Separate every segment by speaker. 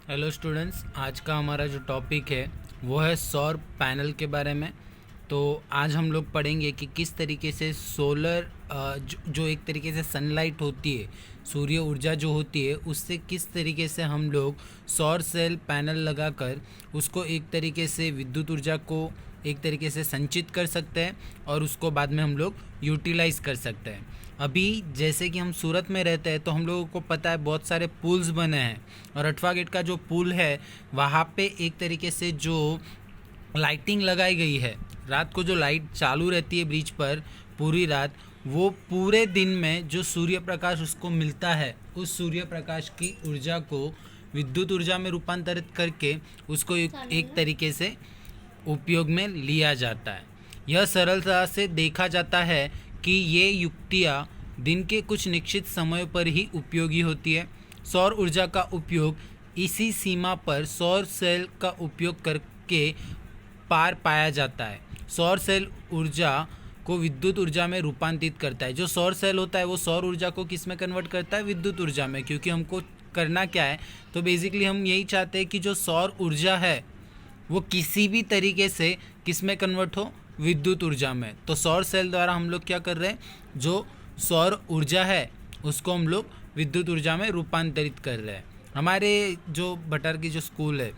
Speaker 1: Hello students, आज का हमारा जो टॉपिक है वो है सौर पैनल के बारे में। तो आज हम लोग पढ़ेंगे कि किस तरीके से सोलर जो एक तरीके से सनलाइट होती है, सूर्य ऊर्जा जो होती है, उससे किस तरीके से हम लोग सौर सेल पैनल लगाकर उसको एक तरीके से विद्युत ऊर्जा को एक तरीके से संचित कर सकते हैं और उसको बाद में हम लोग यूटिलाइज़ कर सकते हैं। अभी जैसे कि हम सूरत में रहते हैं तो हम लोगों को पता है बहुत सारे पुल्स बने हैं, और अठवा गेट का जो पुल है वहाँ पे एक तरीके से जो लाइटिंग लगाई गई है, रात को जो लाइट चालू रहती है ब्रिज पर पूरी रात, वो पूरे दिन में जो सूर्य प्रकाश उसको मिलता है, उस सूर्य प्रकाश की ऊर्जा को विद्युत ऊर्जा में रूपांतरित करके उसको एक तरीके से उपयोग में लिया जाता है। यह सरलता से देखा जाता है कि ये युक्तियाँ दिन के कुछ निश्चित समय पर ही उपयोगी होती है। सौर ऊर्जा का उपयोग इसी सीमा पर सौर सेल का उपयोग करके पार पाया जाता है। सौर सेल ऊर्जा को विद्युत ऊर्जा में रूपांतरित करता है। जो सौर सेल होता है वो सौर ऊर्जा को किस में कन्वर्ट करता है? विद्युत ऊर्जा में। क्योंकि हमको करना क्या है, तो बेसिकली हम यही चाहते हैं कि जो सौर ऊर्जा है वो किसी भी तरीके से किस में कन्वर्ट हो? विद्युत ऊर्जा में। तो सौर सेल द्वारा हम लोग क्या कर रहे हैं, जो सौर ऊर्जा है उसको हम लोग विद्युत ऊर्जा में रूपांतरित कर रहे हैं। हमारे जो भटर की जो स्कूल है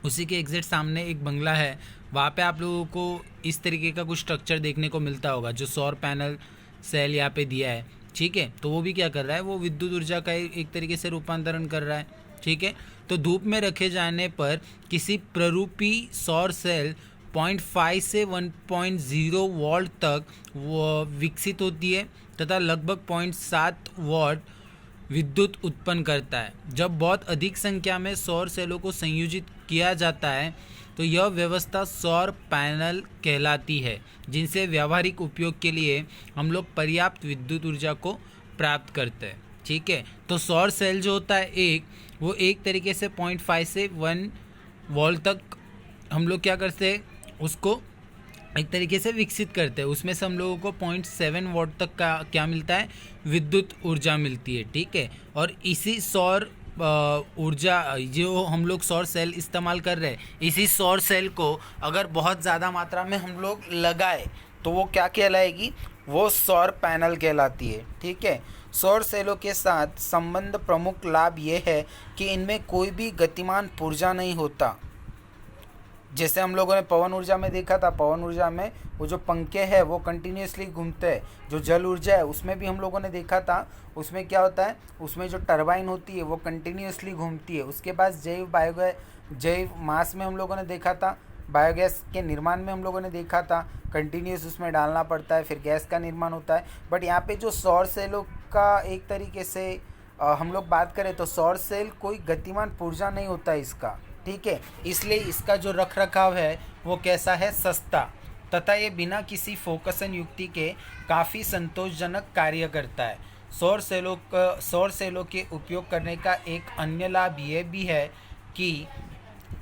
Speaker 1: उसी के एग्जैक्ट सामने एक बंगला है, वहाँ पे आप लोगों को इस तरीके का कुछ स्ट्रक्चर देखने को मिलता होगा जो सौर पैनल सेल यहाँ पे दिया है। ठीक है, तो वो भी क्या कर रहा है, वो विद्युत ऊर्जा का एक तरीके से रूपांतरण कर रहा है। ठीक है, तो धूप में रखे जाने पर किसी प्ररूपी सौर सेल 0.5 से 1.0 वोल्ट तक वो विकसित होती है तथा लगभग 0.7 वॉट विद्युत उत्पन्न करता है। जब बहुत अधिक संख्या में सौर सेलों को संयोजित किया जाता है तो यह व्यवस्था सौर पैनल कहलाती है, जिनसे व्यावहारिक उपयोग के लिए हम लोग पर्याप्त विद्युत ऊर्जा को प्राप्त करते हैं। ठीक है, तो सौर सेल जो होता है वो एक तरीके से 0.5 से 1 वोल्ट तक हम लोग क्या करते हैं, उसको एक तरीके से विकसित करते हैं। उसमें से हम लोगों को 0.7 वॉट तक का क्या मिलता है? विद्युत ऊर्जा मिलती है। ठीक है, और इसी सौर ऊर्जा जो हम लोग सौर सेल इस्तेमाल कर रहे हैं, इसी सौर सेल को अगर बहुत ज़्यादा मात्रा में हम लोग लगाए तो वो क्या कहलाएगी? वो सौर पैनल कहलाती है। ठीक है, सौर सेलों के साथ संबंध प्रमुख लाभ ये है कि इनमें कोई भी गतिमान ऊर्जा नहीं होता। जैसे हम लोगों ने पवन ऊर्जा में देखा था, पवन ऊर्जा में वो जो पंखे हैं वो कंटिन्यूसली घूमते हैं। जो जल ऊर्जा है उसमें भी हम लोगों ने देखा था, उसमें क्या होता है, उसमें जो टरबाइन होती है वो कंटिन्यूसली घूमती है। उसके बाद जैव मास में हम लोगों ने देखा था, बायोगैस के निर्माण में हम लोगों ने देखा था, कंटिन्यूस उसमें डालना पड़ता है, फिर गैस का निर्माण होता है। बट यहाँ पे जो सौर सेलों का एक तरीके से हम लोग बात करें तो सौर सेल कोई गतिमान ऊर्जा नहीं होता इसका। ठीक है, इसलिए इसका जो रख रखाव है वो कैसा है? सस्ता, तथा ये बिना किसी फोकसन युक्ति के काफ़ी संतोषजनक कार्य करता है। सौर सेलों के उपयोग करने का एक अन्य लाभ ये भी है कि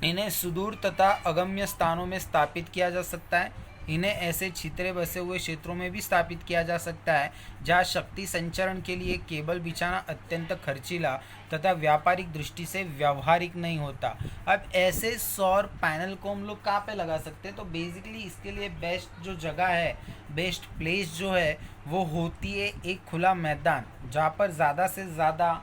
Speaker 1: इन्हें सुदूर तथा अगम्य स्थानों में स्थापित किया जा सकता है। इन्हें ऐसे छितरे बसे हुए क्षेत्रों में भी स्थापित किया जा सकता है जहाँ शक्ति संचरण के लिए केबल बिछाना अत्यंत खर्चीला तथा व्यापारिक दृष्टि से व्यवहारिक नहीं होता। अब ऐसे सौर पैनल को हम लोग कहाँ पे लगा सकते हैं? तो बेसिकली इसके लिए बेस्ट जो जगह है, बेस्ट प्लेस जो है वो होती है एक खुला मैदान, जहाँ पर ज़्यादा से ज़्यादा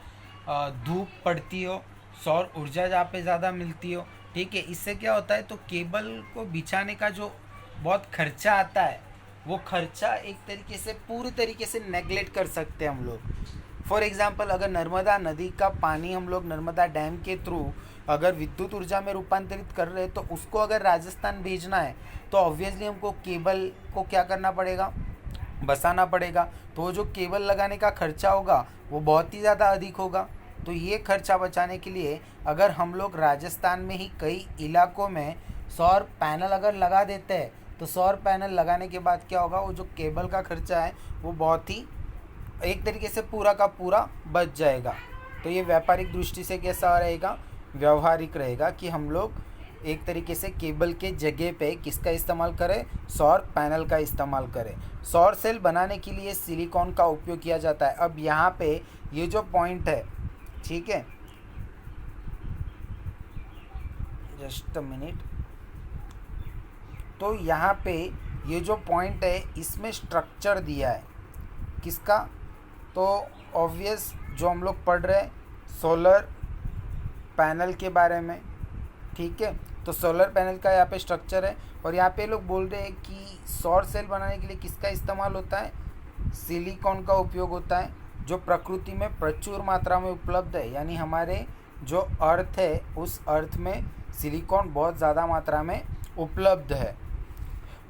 Speaker 1: धूप पड़ती हो, सौर ऊर्जा जहाँ पे ज़्यादा मिलती हो। ठीक है, इससे क्या होता है, तो केबल को बिछाने का जो बहुत खर्चा आता है वो खर्चा एक तरीके से पूरी तरीके से नेगलेक्ट कर सकते हैं हम लोग। फॉर एग्जांपल, अगर नर्मदा नदी का पानी हम लोग नर्मदा डैम के थ्रू अगर विद्युत ऊर्जा में रूपांतरित कर रहे हैं तो उसको अगर राजस्थान भेजना है तो ऑब्वियसली हमको केबल को क्या करना पड़ेगा? बसाना पड़ेगा। तो वो जो केबल लगाने का खर्चा होगा वो बहुत ही ज़्यादा अधिक होगा। तो ये खर्चा बचाने के लिए अगर हम लोग राजस्थान में ही कई इलाकों में सौर पैनल अगर लगा देते हैं तो सौर पैनल लगाने के बाद क्या होगा, वो जो केबल का खर्चा है वो बहुत ही एक तरीके से पूरा का पूरा बच जाएगा। तो ये व्यापारिक दृष्टि से कैसा रहेगा? व्यवहारिक रहेगा कि हम लोग एक तरीके से केबल के जगह पे किसका इस्तेमाल करें? सौर पैनल का इस्तेमाल करें। सौर सेल बनाने के लिए सिलिकॉन का उपयोग किया जाता है। अब यहाँ पे ये जो पॉइंट है, ठीक है,
Speaker 2: जस्ट अ मिनट। तो यहाँ पे ये जो पॉइंट है इसमें स्ट्रक्चर दिया है किसका, तो ऑब्वियस जो हम लोग पढ़ रहे हैं सोलर पैनल के बारे में, ठीक है। तो सोलर पैनल का यहाँ पे स्ट्रक्चर है और यहाँ पे लोग बोल रहे हैं कि सौर सेल बनाने के लिए किसका इस्तेमाल होता है, सिलिकॉन का उपयोग होता है जो प्रकृति में प्रचुर मात्रा में उपलब्ध है। यानी हमारे जो अर्थ है उस अर्थ में सिलिकॉन बहुत ज़्यादा मात्रा में उपलब्ध है।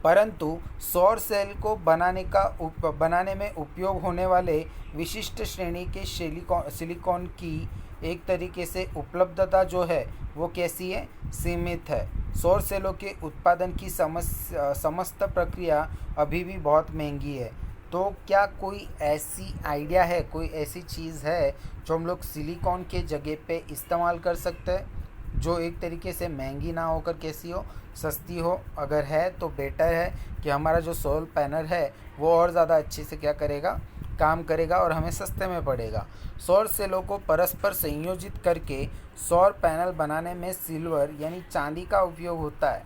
Speaker 2: परंतु सौर सेल को बनाने में उपयोग होने वाले विशिष्ट श्रेणी के सिलिकॉन की एक तरीके से उपलब्धता जो है वो कैसी है, सीमित है। सौर सेलों के उत्पादन की समस्त प्रक्रिया अभी भी बहुत महंगी है। तो क्या कोई ऐसी आइडिया है, कोई ऐसी चीज़ है जो हम लोग सिलिकॉन के जगह पे इस्तेमाल कर सकते हैं जो एक तरीके से महंगी ना होकर कैसी हो, सस्ती हो? अगर है तो बेटर है कि हमारा जो सोलर पैनल है वो और ज़्यादा अच्छे से क्या करेगा, काम करेगा और हमें सस्ते में पड़ेगा। सौर सेलों को परस्पर संयोजित करके सौर पैनल बनाने में सिल्वर यानी चांदी का उपयोग होता है,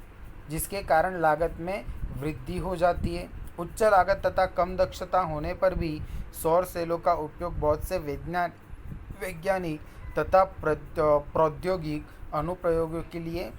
Speaker 2: जिसके कारण लागत में वृद्धि हो जाती है। उच्च लागत तथा कम दक्षता होने पर भी सौर सेलों का उपयोग बहुत से वैज्ञानिक तथा प्रौद्योगिक अनुप्रयोगों के लिए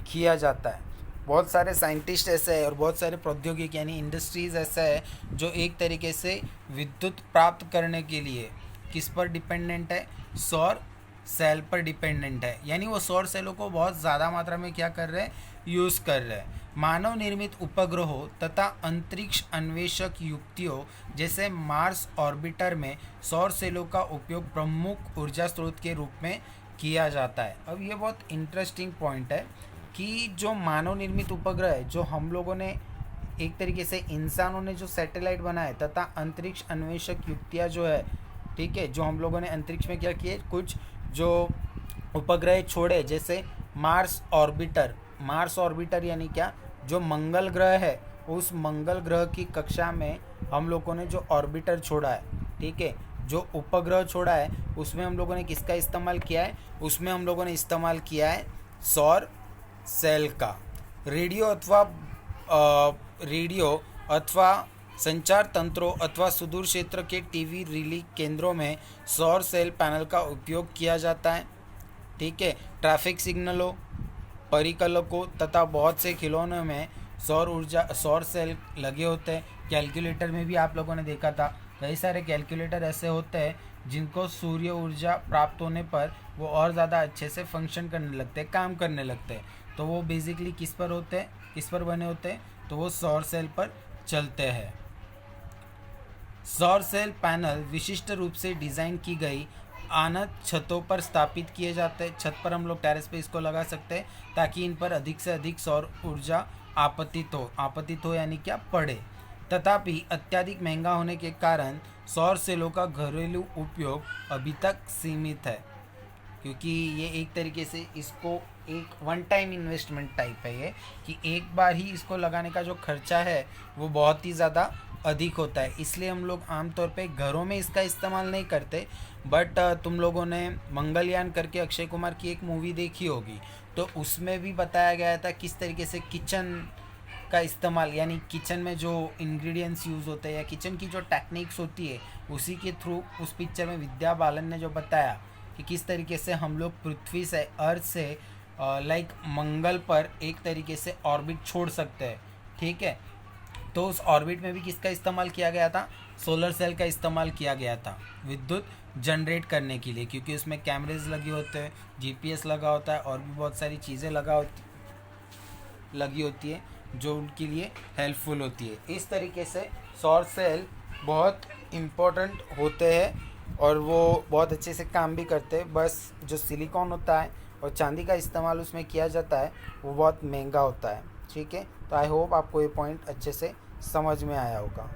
Speaker 2: किया जाता है। बहुत सारे साइंटिस्ट ऐसे हैं और बहुत सारे प्रौद्योगिक यानी इंडस्ट्रीज़ ऐसा है जो एक तरीके से विद्युत प्राप्त करने के लिए किस पर डिपेंडेंट है, सौर सेल पर डिपेंडेंट है। यानी वो सौर सेलों को बहुत ज़्यादा मात्रा में क्या कर रहे हैं, यूज़ कर रहे हैं। मानव निर्मित उपग्रहों तथा अंतरिक्ष अन्वेषक युक्तियों जैसे मार्स ऑर्बिटर में सौर सेलों का उपयोग प्रमुख ऊर्जा स्रोत के रूप में किया जाता है। अब ये बहुत इंटरेस्टिंग पॉइंट है कि जो मानव निर्मित उपग्रह है, जो हम लोगों ने एक तरीके से इंसानों ने जो सैटेलाइट बनाए तथा अंतरिक्ष अन्वेषक युक्तियाँ जो है, ठीक है, जो हम लोगों ने अंतरिक्ष में क्या किए, कुछ जो उपग्रह छोड़े जैसे मार्स ऑर्बिटर यानी क्या, जो मंगल ग्रह है उस मंगल ग्रह की कक्षा में हम लोगों ने जो ऑर्बिटर छोड़ा है, ठीक है, जो उपग्रह छोड़ा है उसमें हम लोगों ने किसका इस्तेमाल किया है, उसमें हम लोगों ने इस्तेमाल किया है सौर सेल का। रेडियो अथवा संचार तंत्रों अथवा सुदूर क्षेत्र के टीवी रिले केंद्रों में सौर सेल पैनल का उपयोग किया जाता है, ठीक है। ट्रैफिक सिग्नलों, परिकल्पकों तथा बहुत से खिलौनों में सौर सेल लगे होते हैं। कैलकुलेटर में भी आप लोगों ने देखा था, कई सारे कैलकुलेटर ऐसे होते हैं जिनको सूर्य ऊर्जा प्राप्त होने पर वो और ज़्यादा अच्छे से फंक्शन करने लगते हैं, काम करने लगते हैं। तो वो बेसिकली किस पर होते हैं, किस पर बने होते हैं, तो वो सौर सेल पर चलते हैं। सौर सेल पैनल विशिष्ट रूप से डिज़ाइन की गई आनत छतों पर स्थापित किए जाते हैं। छत पर हम लोग टेरेस पे इसको लगा सकते हैं ताकि इन पर अधिक से अधिक सौर ऊर्जा आपतित हो यानी क्या, पड़े। तथापि अत्यधिक महंगा होने के कारण सौर सेलों का घरेलू उपयोग अभी तक सीमित है, क्योंकि ये एक तरीके से इसको एक वन टाइम इन्वेस्टमेंट टाइप है ये, कि एक बार ही इसको लगाने का जो खर्चा है वो बहुत ही ज़्यादा अधिक होता है। इसलिए हम लोग आमतौर पे घरों में इसका इस्तेमाल नहीं करते। बट तुम लोगों ने मंगलयान करके अक्षय कुमार की एक मूवी देखी होगी, तो उसमें भी बताया गया था किस तरीके से किचन का इस्तेमाल, यानी किचन में जो इंग्रेडिएंट्स यूज़ होते हैं या किचन की जो टेक्निक्स होती है उसी के थ्रू उस पिक्चर में विद्या बालन ने जो बताया कि किस तरीके से हम लोग पृथ्वी से, अर्थ से लाइक मंगल पर एक तरीके से ऑर्बिट छोड़ सकते हैं, ठीक है। तो उस ऑर्बिट में भी किसका इस्तेमाल किया गया था, सोलर सेल का इस्तेमाल किया गया था विद्युत जनरेट करने के लिए, क्योंकि उसमें कैमरेज लगे होते हैं, जीपीएस लगा होता है और भी बहुत सारी चीज़ें लगी होती है जो उनके लिए हेल्पफुल होती है। इस तरीके से सौर सेल बहुत इम्पोर्टेंट होते हैं और वो बहुत अच्छे से काम भी करते हैं। बस जो सिलिकॉन होता है और चांदी का इस्तेमाल उसमें किया जाता है वो बहुत महंगा होता है, ठीक है। तो आई होप आपको ये पॉइंट अच्छे से समझ में आया होगा।